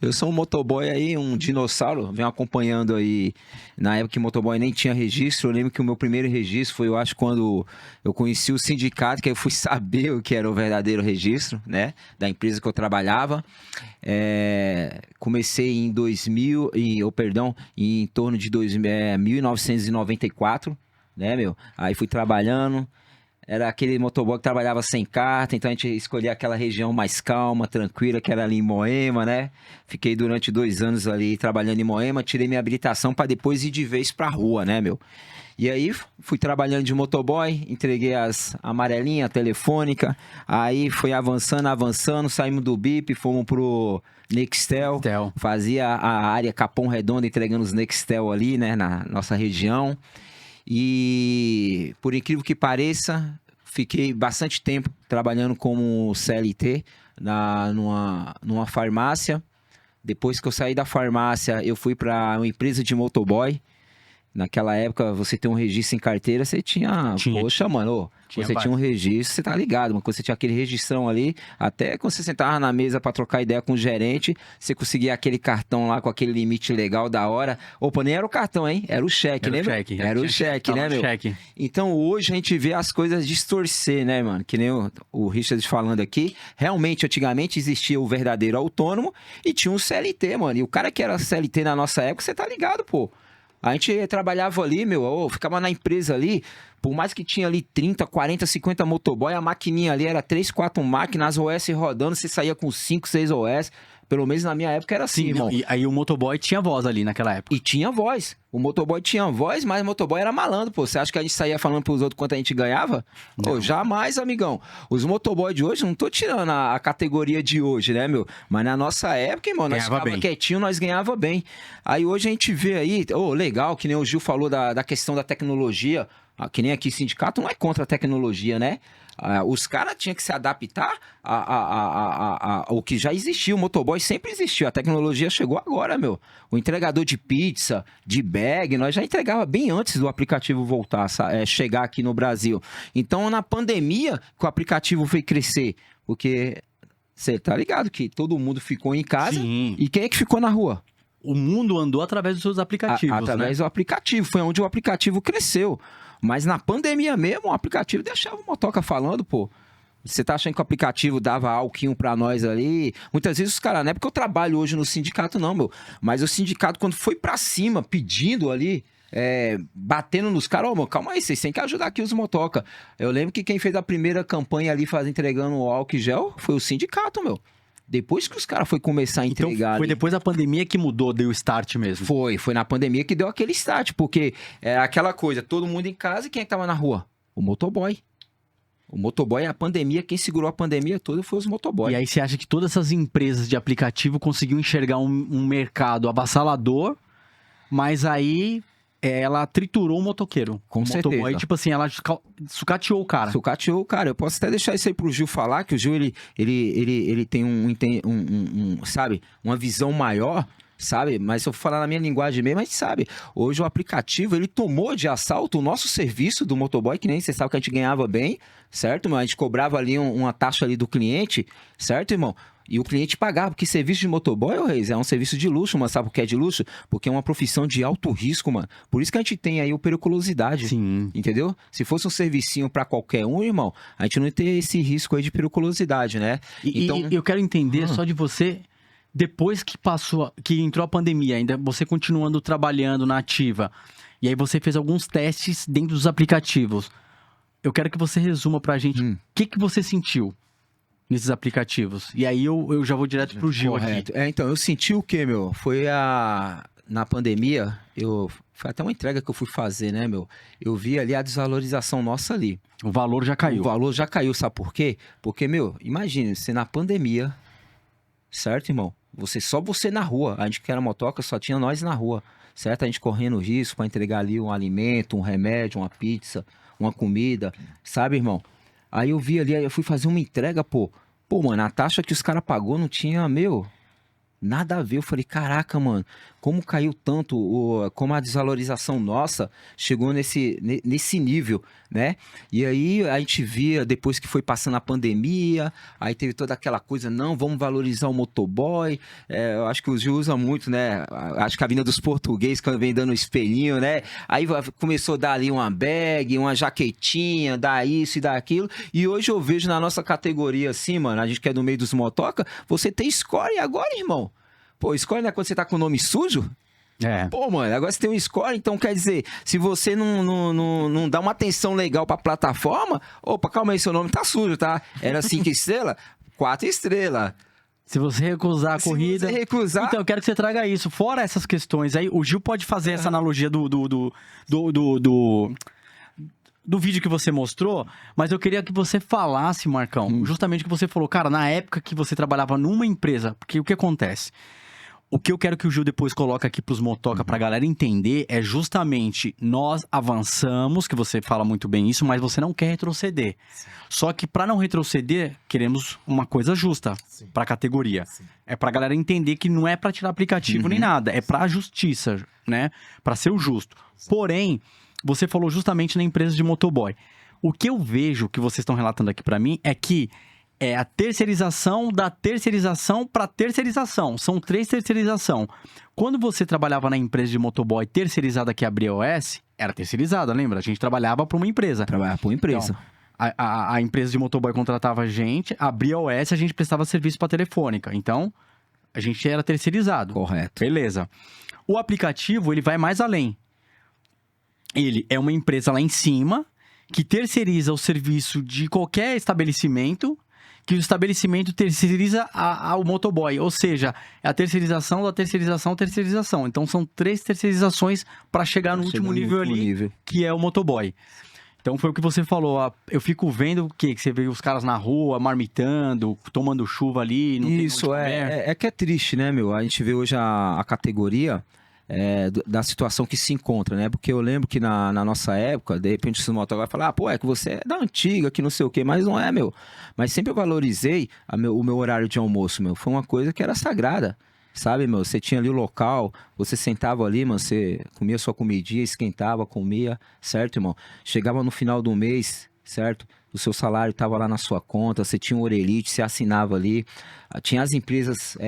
Eu sou um motoboy aí, um dinossauro, venho acompanhando aí. Na época que motoboy nem tinha registro, eu lembro que o meu primeiro registro foi, eu acho, quando eu conheci o sindicato, que aí eu fui saber o que era o verdadeiro registro, né, da empresa que eu trabalhava. Comecei em 2000, perdão, em torno de 1994, né, meu? Aí fui trabalhando. Era aquele motoboy que trabalhava sem carta, então a gente escolhia aquela região mais calma, tranquila, que era ali em Moema, né? Fiquei durante 2 anos ali trabalhando em Moema, tirei minha habilitação para depois ir de vez pra rua, né, meu? E aí fui trabalhando de motoboy, entreguei as amarelinhas, telefônica, aí foi avançando, avançando, saímos do BIP, fomos pro Nextel, Tel. fazia a área Capão Redondo entregando os Nextel ali, né, na nossa região. E, por incrível que pareça, fiquei bastante tempo trabalhando como CLT numa farmácia. Depois que eu saí da farmácia, eu fui para uma empresa de motoboy. Naquela época, você ter um registro em carteira, você tinha. Tinha. Poxa, mano, Tinha você tinha um registro, você tá ligado, mas quando você tinha aquele registrão ali, até quando você sentava na mesa pra trocar ideia com o gerente, você conseguia aquele cartão lá com aquele limite legal da hora. Opa, nem era o cartão, hein? Era o cheque, Era o lembra? cheque. Era o cheque, né, meu? Cheque. Então hoje a gente vê as coisas distorcer, né, mano? Que nem o Richard falando aqui. Realmente, antigamente existia o verdadeiro autônomo e tinha um CLT, mano. E o cara que era CLT na nossa época, você tá ligado, pô. A gente trabalhava ali, meu, ficava na empresa ali, por mais que tinha ali 30, 40, 50 motoboy, a maquininha ali era 3, 4 máquinas, OS rodando, você saía com 5, 6 OS. Pelo menos na minha época era assim, Sim, irmão. e aí o motoboy tinha voz ali naquela época. E tinha voz. O motoboy tinha voz, mas o motoboy era malandro, pô. Você acha que a gente saía falando pros outros quanto a gente ganhava? Ô, jamais, amigão. Os motoboy de hoje, não tô tirando a categoria de hoje, né, meu? Mas na nossa época, irmão, nós Ganhava ficava bem. quietinho, nós ganhava bem. Aí hoje a gente vê aí, legal, que nem o Gil falou da questão da tecnologia. Que nem aqui, sindicato não é contra a tecnologia, né? Os caras tinham que se adaptar ao que já existia. O motoboy sempre existiu. A tecnologia chegou agora, meu. O entregador de pizza, de bag, nós já entregava bem antes do aplicativo voltar, chegar aqui no Brasil. Então, na pandemia, que o aplicativo veio crescer. Porque você tá ligado que todo mundo ficou em casa. Sim. E quem é que ficou na rua? O mundo andou através dos seus aplicativos, Através né? do aplicativo. Foi onde o aplicativo cresceu. Mas na pandemia mesmo, o aplicativo deixava o motoca falando, pô. Você tá achando que o aplicativo dava alquinho pra nós ali? Muitas vezes os caras, não é porque eu trabalho hoje no sindicato, não, meu. Mas o sindicato, quando foi pra cima, pedindo ali, batendo nos caras, meu, calma aí, vocês têm que ajudar aqui os motoca. Eu lembro que quem fez a primeira campanha ali, entregando o álcool e gel, foi o sindicato, meu. Depois que os caras foi começar a Então entregar foi ali. depois da pandemia que mudou, deu start mesmo. Foi na pandemia que deu aquele start, porque é aquela coisa, todo mundo em casa e quem é que tava na rua? O motoboy. O motoboy, a pandemia, quem segurou a pandemia toda foi os motoboys. E aí você acha que todas essas empresas de aplicativo conseguiam enxergar um mercado avassalador, mas aí ela triturou o motoqueiro. Com o certeza. motoboy, tipo assim, ela sucateou o cara. Sucateou, cara. Eu posso até deixar isso aí pro Gil falar, que o Gil, ele tem sabe, uma visão maior, sabe? Mas se eu falar na minha linguagem mesmo, a gente sabe. Hoje o aplicativo, ele tomou de assalto o nosso serviço do motoboy, que nem você sabe que a gente ganhava bem, certo, irmão? A gente cobrava ali uma taxa ali do cliente, certo, irmão? E o cliente pagava, porque serviço de motoboy, ô Reis, é um serviço de luxo, mano. Sabe por que é de luxo? Porque é uma profissão de alto risco, mano. Por isso que a gente tem aí o periculosidade. Sim. Entendeu? Se fosse um servicinho pra qualquer um, irmão, a gente não ia ter esse risco aí de periculosidade, né? E eu quero entender só de você, depois que passou, que entrou a pandemia, ainda você continuando trabalhando na ativa, e aí você fez alguns testes dentro dos aplicativos. Eu quero que você resuma pra gente o que você sentiu nesses aplicativos. E aí eu já vou direto pro Gil Correto. aqui. Então, eu senti o quê, meu? Na pandemia, foi até uma entrega que eu fui fazer, né, meu? Eu vi ali a desvalorização nossa ali. O valor já caiu. O valor já caiu, sabe por quê? Porque, meu, imagine, você na pandemia, certo, irmão? Só você na rua. A gente que era motoca, só tinha nós na rua, certo? A gente correndo risco para entregar ali um alimento, um remédio, uma pizza, uma comida, sabe, irmão? Aí eu vi ali, aí eu fui fazer uma entrega, pô. Pô, mano, a taxa que os caras pagou não tinha, meu... Nada a ver. Eu falei, caraca, mano, como caiu tanto, como a desvalorização nossa chegou nesse nível, né? E aí a gente via, depois que foi passando a pandemia, aí teve toda aquela coisa, não, vamos valorizar o motoboy. Eu acho que o Gil usa muito, né? Acho que a vinda dos portugueses, quando vem dando espelhinho, né? Aí começou a dar ali uma bag, uma jaquetinha, dar isso e dar aquilo. E hoje eu vejo na nossa categoria assim, mano, a gente que é do meio dos motoca, você tem score agora, irmão. Pô, score não é quando você tá com o nome sujo? Pô, mano, agora você tem um score, então quer dizer, se você não dá uma atenção legal pra plataforma, opa, calma aí, seu nome tá sujo, tá? Era 5 estrelas, 4 estrelas. Se você recusar a corrida... Se você recusar... Então, eu quero que você traga isso. Fora essas questões aí, o Gil pode fazer essa analogia do vídeo que você mostrou, mas eu queria que você falasse, Marcão, justamente o que você falou. Cara, na época que você trabalhava numa empresa, porque o que acontece? O que eu quero que o Gil depois coloque aqui pros motoca pra galera entender é justamente nós avançamos, que você fala muito bem isso, mas você não quer retroceder. Sim. Só que pra não retroceder, queremos uma coisa justa pra categoria. Sim. É pra galera entender que não é pra tirar aplicativo nem nada, é pra justiça, né? Pra ser o justo. Sim. Porém, você falou justamente na empresa de motoboy. O que eu vejo que vocês estão relatando aqui pra mim é que é a terceirização da terceirização para terceirização. São 3 terceirização. Quando você trabalhava na empresa de motoboy terceirizada que abria OS, era terceirizada, lembra? A gente trabalhava para uma empresa. Trabalhava para uma empresa. Então, a empresa de motoboy contratava a gente, abria OS, a gente prestava serviço para telefônica. Então, a gente era terceirizado. Correto. Beleza. O aplicativo, ele vai mais além. Ele é uma empresa lá em cima que terceiriza o serviço de qualquer estabelecimento, que o estabelecimento terceiriza ao motoboy. Ou seja, é a terceirização da terceirização. Então, são 3 terceirizações para chegar no último nível ali, que é o motoboy. Então, foi o que você falou. Eu fico vendo que você vê os caras na rua, marmitando, tomando chuva ali. Não isso, é que é triste, né, meu? A gente vê hoje a categoria... da situação que se encontra, né? Porque eu lembro que na nossa época, de repente o motoboy vai falar, pô, é que você é da antiga, que não sei o quê, mas não é, meu. Mas sempre eu valorizei o meu horário de almoço, meu. Foi uma coisa que era sagrada, sabe, meu? Você tinha ali o local, você sentava ali, mano, você comia sua comidinha, esquentava, comia, certo, irmão? Chegava no final do mês, certo? O seu salário estava lá na sua conta, você tinha um orelite, você assinava ali. Tinha as empresas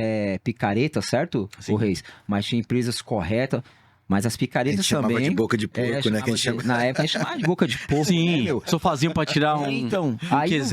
picaretas, certo, o Reis? Mas tinha empresas corretas, mas as picaretas também... chamava de boca de porco, né? Na época a gente chamava de boca de porco. Sim, né, só faziam para tirar um QZ.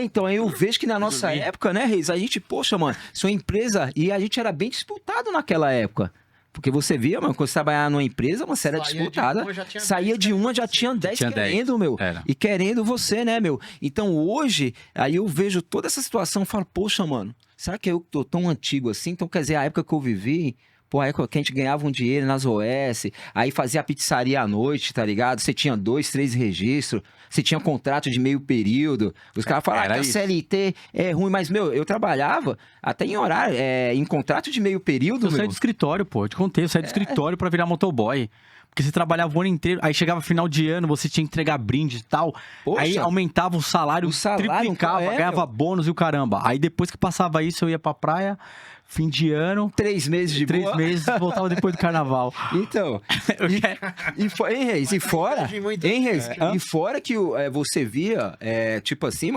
Então, aí eu vejo que na nossa época, né, Reis? A gente, poxa, mano, isso é uma empresa e a gente era bem disputado naquela época. Porque você via, mano, quando você trabalhava numa empresa, você era disputada. Saía de uma, já tinha 10 querendo, meu. E querendo você, né, meu? Então, hoje, aí eu vejo toda essa situação e falo, poxa, mano, será que eu tô tão antigo assim? Então, quer dizer, a época que eu vivi... Pô, a época que a gente ganhava um dinheiro nas OS, aí fazia a pizzaria à noite, tá ligado? Você tinha 2, 3 registros, você tinha contrato de meio período. Os caras falavam que a CLT é ruim, mas, meu, eu trabalhava até em horário, em contrato de meio período, Eu saí do escritório, pô, eu te contei, eu saí do escritório pra virar motoboy. Porque você trabalhava o ano inteiro, aí chegava final de ano, você tinha que entregar brinde e tal. Poxa, aí aumentava o salário triplicava, ganhava bônus e o caramba. Aí depois que passava isso, eu ia pra praia, fim de ano. 3 meses de 3 meses, voltava depois do carnaval. Então, hein, Reis? E fora, hein, Reis? E fora que você via, tipo assim,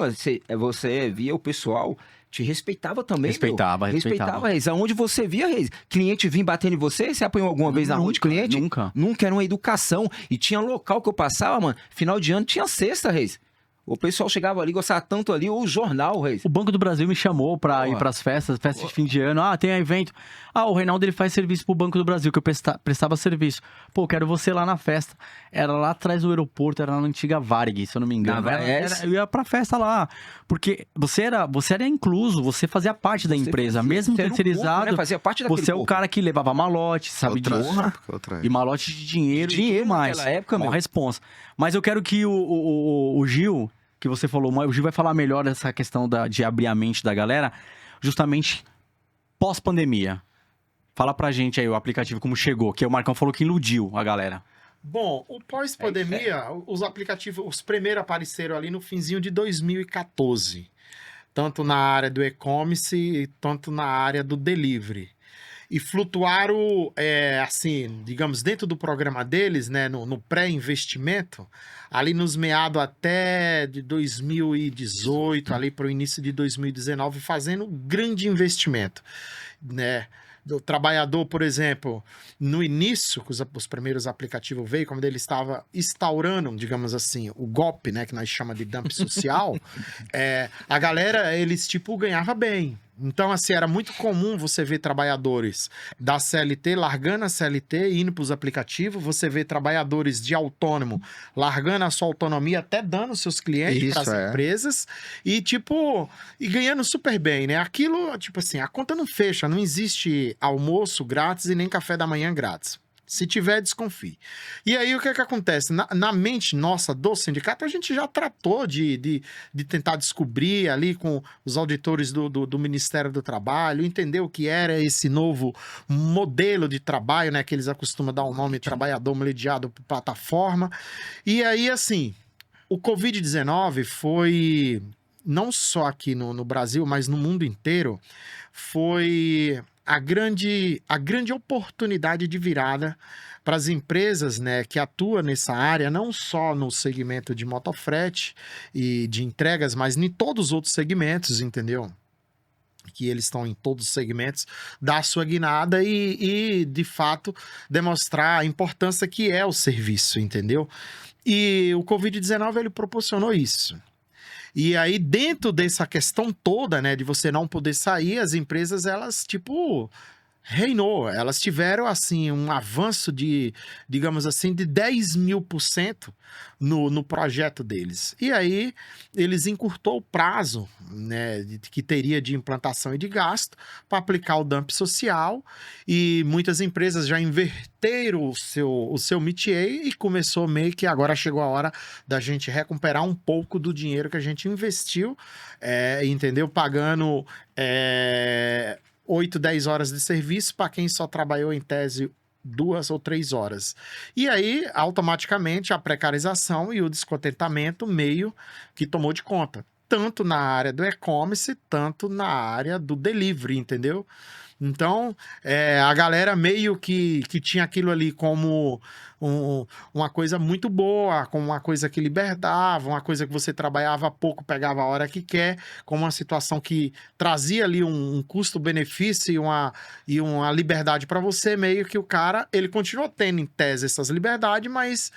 você via o pessoal... Te respeitava também, Respeitava. Reis. Aonde você via, Reis? Cliente vinha batendo em você? Você apanhou alguma vez na rua de cliente? Nunca. Nunca, era uma educação. E tinha local que eu passava, mano. Final de ano tinha sexta, Reis. O pessoal chegava ali, gostava tanto ali, o jornal, Reis. O Banco do Brasil me chamou pra ir pras festas de fim de ano. Tem evento. O Reinaldo, ele faz serviço pro Banco do Brasil, que eu prestava serviço. Pô, quero você lá na festa. Era lá atrás do aeroporto, era na antiga Varig, se eu não me engano. Eu ia pra festa lá. Porque você era incluso, você fazia parte da empresa. Mesmo terceirizado, fazia parte daquele você é o cara que levava malote, sabe disso. E malote de dinheiro e tudo mais. Naquela época, uma responsa. Mas eu quero que o Gil... que você falou, o Gil vai falar melhor dessa questão de abrir a mente da galera, justamente pós-pandemia. Fala pra gente aí o aplicativo como chegou, que o Marcão falou que iludiu a galera. Bom, o pós-pandemia, os aplicativos, os primeiros apareceram ali no finzinho de 2014. Tanto na área do e-commerce, tanto na área do delivery. e flutuaram, assim, digamos, dentro do programa deles, né, no pré-investimento, ali nos meados até de 2018, ali para o início de 2019, fazendo grande investimento, né? Do trabalhador, por exemplo, no início, que os primeiros aplicativos veio, quando ele estava instaurando, digamos assim, o golpe, né, que nós chamamos de dump social, a galera, eles, tipo, ganhava bem. Então, assim, era muito comum você ver trabalhadores da CLT largando a CLT e indo para os aplicativos, você vê trabalhadores de autônomo largando a sua autonomia, até dando seus clientes para as empresas e, tipo, e ganhando super bem, né? Aquilo, tipo assim, a conta não fecha, não existe almoço grátis e nem café da manhã grátis. Se tiver, desconfie. E aí, o que acontece? Na mente nossa do sindicato, a gente já tratou de tentar descobrir ali com os auditores do Ministério do Trabalho, entender o que era esse novo modelo de trabalho, né? Que eles acostumam dar o nome trabalhador mediado por plataforma. E aí, assim, o Covid-19 foi, não só aqui no Brasil, mas no mundo inteiro, foi a grande oportunidade de virada para as empresas, né, que atuam nessa área, não só no segmento de motofrete e de entregas, mas em todos os outros segmentos, entendeu? Que eles estão em todos os segmentos, dar a sua guinada e, de fato, demonstrar a importância que é o serviço, entendeu? E o Covid-19, ele proporcionou isso. E aí, dentro dessa questão toda, né, de você não poder sair, as empresas, elas, tipo, reinou. Elas tiveram, assim, um avanço de, digamos assim, de 10.000% no projeto deles. E aí, eles encurtou o prazo, né, que teria de implantação e de gasto para aplicar o dump social, e muitas empresas já inverteram o seu métier e começou meio que agora chegou a hora da gente recuperar um pouco do dinheiro que a gente investiu, entendeu? Pagando 8, 10 horas de serviço para quem só trabalhou em tese 2 ou 3 horas. E aí, automaticamente, a precarização e o descontentamento meio que tomou de conta. Tanto na área do e-commerce, tanto na área do delivery, entendeu? Então, a galera meio que tinha aquilo ali como uma coisa muito boa, como uma coisa que liberdava, uma coisa que você trabalhava pouco, pegava a hora que quer, como uma situação que trazia ali um custo-benefício e uma liberdade para você, meio que o cara, ele continuou tendo em tese essas liberdades, mas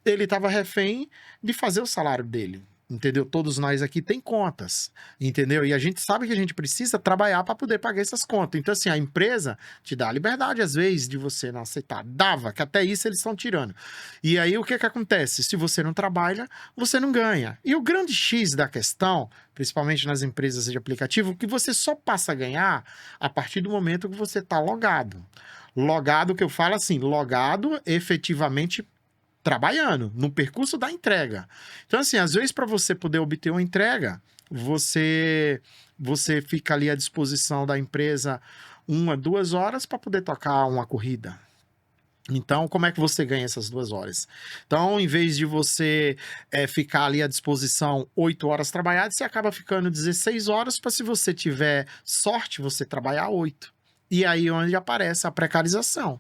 ele estava refém de fazer o salário dele. Entendeu? Todos nós aqui tem contas, entendeu? E a gente sabe que a gente precisa trabalhar para poder pagar essas contas. Então, assim, a empresa te dá a liberdade, às vezes, de você não aceitar. Dava, que até isso eles estão tirando. E aí, o que acontece? Se você não trabalha, você não ganha. E o grande X da questão, principalmente nas empresas de aplicativo, que você só passa a ganhar a partir do momento que você está logado. Logado, que eu falo assim, logado efetivamente trabalhando no percurso da entrega. Então, assim, às vezes, para você poder obter uma entrega, você fica ali à disposição da empresa 1, 2 horas para poder tocar uma corrida. Então, como é que você ganha essas 2 horas? Então, em vez de você ficar ali à disposição 8 horas trabalhadas, você acaba ficando 16 horas para, se você tiver sorte, você trabalhar 8. E aí onde aparece a precarização.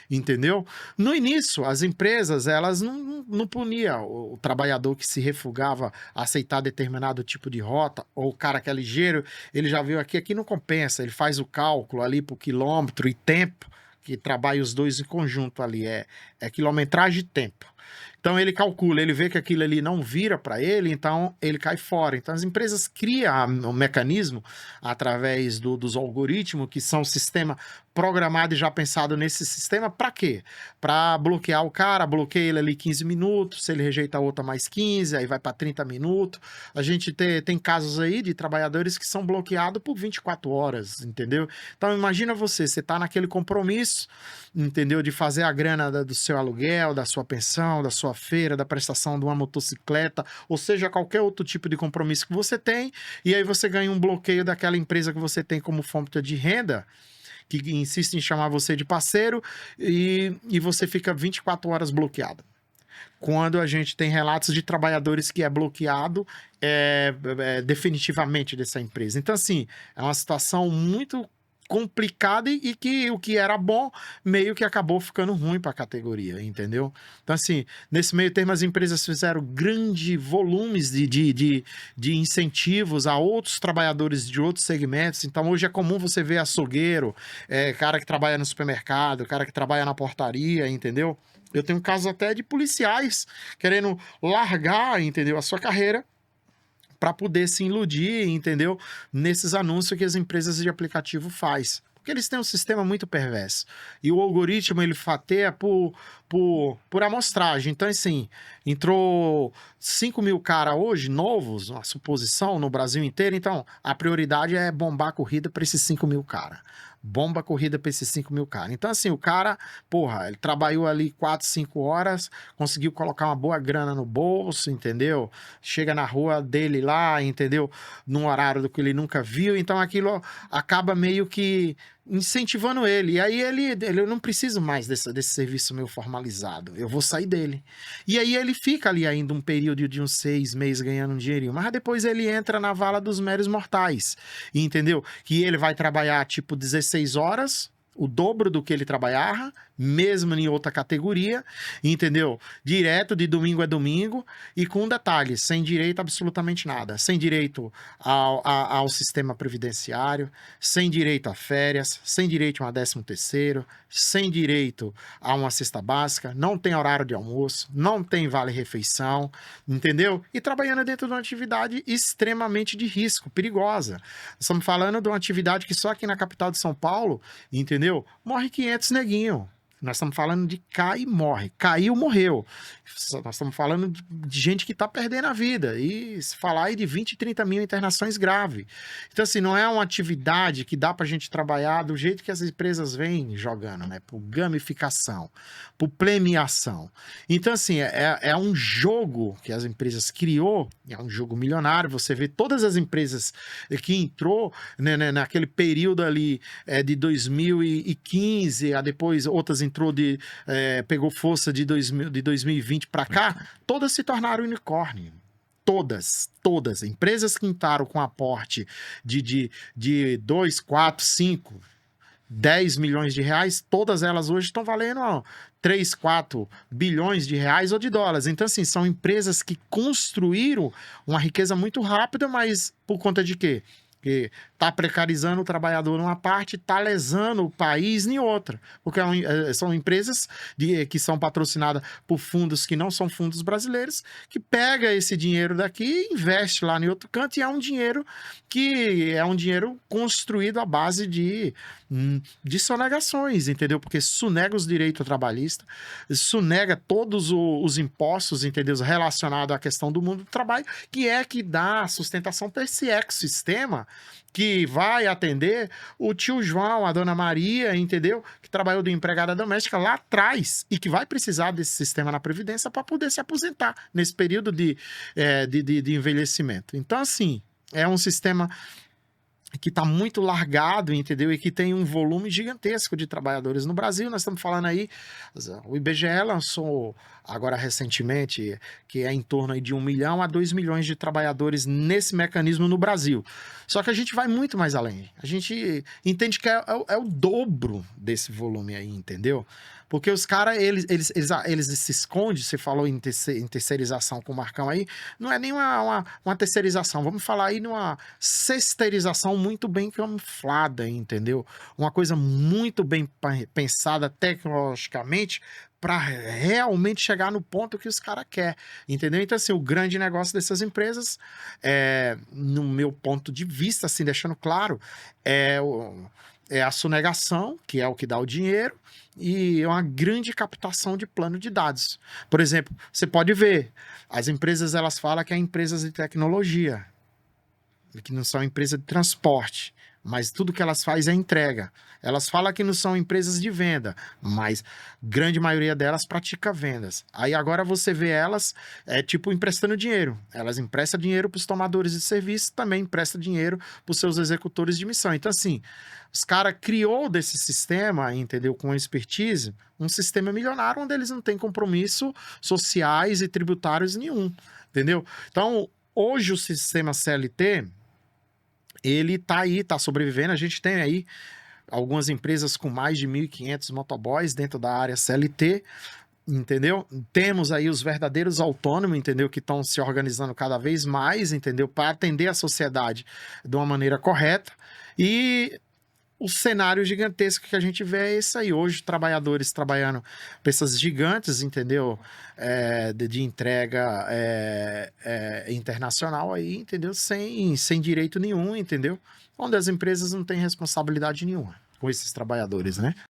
Entendeu? No início, as empresas, elas não puniam o trabalhador que se refugava a aceitar determinado tipo de rota, ou o cara que é ligeiro, ele já viu aqui não compensa, ele faz o cálculo ali por quilômetro e tempo, que trabalha os dois em conjunto ali, é quilometragem e tempo. Então ele calcula, ele vê que aquilo ali não vira para ele, então ele cai fora. Então as empresas criam um mecanismo através dos algoritmos, que são sistema programado e já pensado nesse sistema, para quê? Para bloquear o cara, bloqueia ele ali 15 minutos, se ele rejeita a outra mais 15, aí vai para 30 minutos. A gente tem casos aí de trabalhadores que são bloqueados por 24 horas, entendeu? Então imagina você tá naquele compromisso, entendeu? De fazer a grana do seu aluguel, da sua pensão, da sua feira, da prestação de uma motocicleta, ou seja, qualquer outro tipo de compromisso que você tem, e aí você ganha um bloqueio daquela empresa que você tem como fonte de renda, que insiste em chamar você de parceiro, e você fica 24 horas bloqueado. Quando a gente tem relatos de trabalhadores que é bloqueado definitivamente dessa empresa. Então, assim, é uma situação muito complicada e que o que era bom meio que acabou ficando ruim para a categoria, entendeu? Então, assim, nesse meio termo, as empresas fizeram grandes volumes de incentivos a outros trabalhadores de outros segmentos. Então, hoje é comum você ver açougueiro, cara que trabalha no supermercado, cara que trabalha na portaria, entendeu? Eu tenho casos até de policiais querendo largar, entendeu, a sua carreira para poder se iludir, entendeu? Nesses anúncios que as empresas de aplicativo faz. Porque eles têm um sistema muito perverso. E o algoritmo, ele fatiia por amostragem. Então, assim, entrou 5 mil caras hoje, novos, uma suposição, no Brasil inteiro. Então, a prioridade é bombar a corrida para esses 5 mil caras. Bomba a corrida para esses 5 mil caras. Então, assim, o cara, porra, ele trabalhou ali 4, 5 horas, conseguiu colocar uma boa grana no bolso, entendeu? Chega na rua dele lá, entendeu? Num horário do que ele nunca viu. Então, aquilo acaba meio que incentivando ele. E aí ele eu não preciso mais desse serviço meu formalizado. Eu vou sair dele. E aí ele fica ali ainda um período de uns 6 meses ganhando um dinheirinho. Mas depois ele entra na vala dos meros mortais. Entendeu? Que ele vai trabalhar tipo 16 horas, o dobro do que ele trabalhava, mesmo em outra categoria, entendeu? Direto de domingo a domingo e com um detalhe, sem direito a absolutamente nada. Sem direito ao sistema previdenciário, sem direito a férias, sem direito a um 13º, sem direito a uma cesta básica, não tem horário de almoço, não tem vale-refeição, entendeu? E trabalhando dentro de uma atividade extremamente de risco, perigosa. Estamos falando de uma atividade que só aqui na capital de São Paulo, entendeu? Morre 500 neguinho. Nós estamos falando de cai e morre. Caiu, morreu. Nós estamos falando de gente que está perdendo a vida. E se falar aí de 20, 30 mil internações graves. Então, assim, não é uma atividade que dá para a gente trabalhar do jeito que as empresas vêm jogando, né? Por gamificação, por premiação. Então, assim, é um jogo que as empresas criou, é um jogo milionário. Você vê todas as empresas que entrou, né, naquele período ali de 2015, a depois outras entrou pegou força de 2020 para cá, todas se tornaram unicórnio. Todas. Empresas que entraram com aporte de 2, 4, 5, 10 milhões de reais, todas elas hoje estão valendo 3, 4 bilhões de reais ou de dólares. Então, assim, são empresas que construíram uma riqueza muito rápida, mas por conta de quê? Que está precarizando o trabalhador numa parte, está lesando o país em outra. Porque são empresas que são patrocinadas por fundos que não são fundos brasileiros, que pega esse dinheiro daqui e investe lá em outro canto, e é um dinheiro que é um dinheiro construído à base de sonegações, entendeu? Porque sonega os direitos trabalhistas, sonega todos os impostos, entendeu? Relacionados à questão do mundo do trabalho, que dá sustentação para esse ecossistema que vai atender o tio João, a dona Maria, entendeu? Que trabalhou de empregada doméstica lá atrás e que vai precisar desse sistema na Previdência para poder se aposentar nesse período de envelhecimento. Então, assim, é um sistema que está muito largado, entendeu? E que tem um volume gigantesco de trabalhadores no Brasil. Nós estamos falando aí, o IBGE lançou agora recentemente, que é em torno aí de 1 milhão a 2 milhões de trabalhadores nesse mecanismo no Brasil. Só que a gente vai muito mais além. A gente entende que é o dobro desse volume aí, entendeu? Porque os caras, eles se escondem, você falou em terceirização com o Marcão aí, não é nem uma terceirização, vamos falar aí numa sexterização muito bem camuflada, entendeu? Uma coisa muito bem pensada tecnologicamente para realmente chegar no ponto que os caras querem, entendeu? Então, assim, o grande negócio dessas empresas, no meu ponto de vista, assim, deixando claro, é a sonegação, que é o que dá o dinheiro, e é uma grande captação de plano de dados. Por exemplo, você pode ver, as empresas elas falam que é empresas de tecnologia, que não são empresas de transporte, mas tudo que elas fazem é entrega. Elas falam que não são empresas de venda, mas grande maioria delas pratica vendas. Aí agora você vê elas, tipo, emprestando dinheiro. Elas emprestam dinheiro para os tomadores de serviço, também emprestam dinheiro para os seus executores de missão. Então, assim, os caras criou desse sistema, entendeu, com expertise, um sistema milionário onde eles não têm compromisso sociais e tributários nenhum, entendeu? Então, hoje o sistema CLT, ele tá aí, tá sobrevivendo. A gente tem aí algumas empresas com mais de 1.500 motoboys dentro da área CLT, entendeu? Temos aí os verdadeiros autônomos, entendeu? Que estão se organizando cada vez mais, entendeu? Para atender a sociedade de uma maneira correta. E o cenário gigantesco que a gente vê é esse aí. Hoje, trabalhadores trabalhando peças gigantes, entendeu? De entrega internacional aí, entendeu? Sem direito nenhum, entendeu? Onde as empresas não têm responsabilidade nenhuma com esses trabalhadores, né?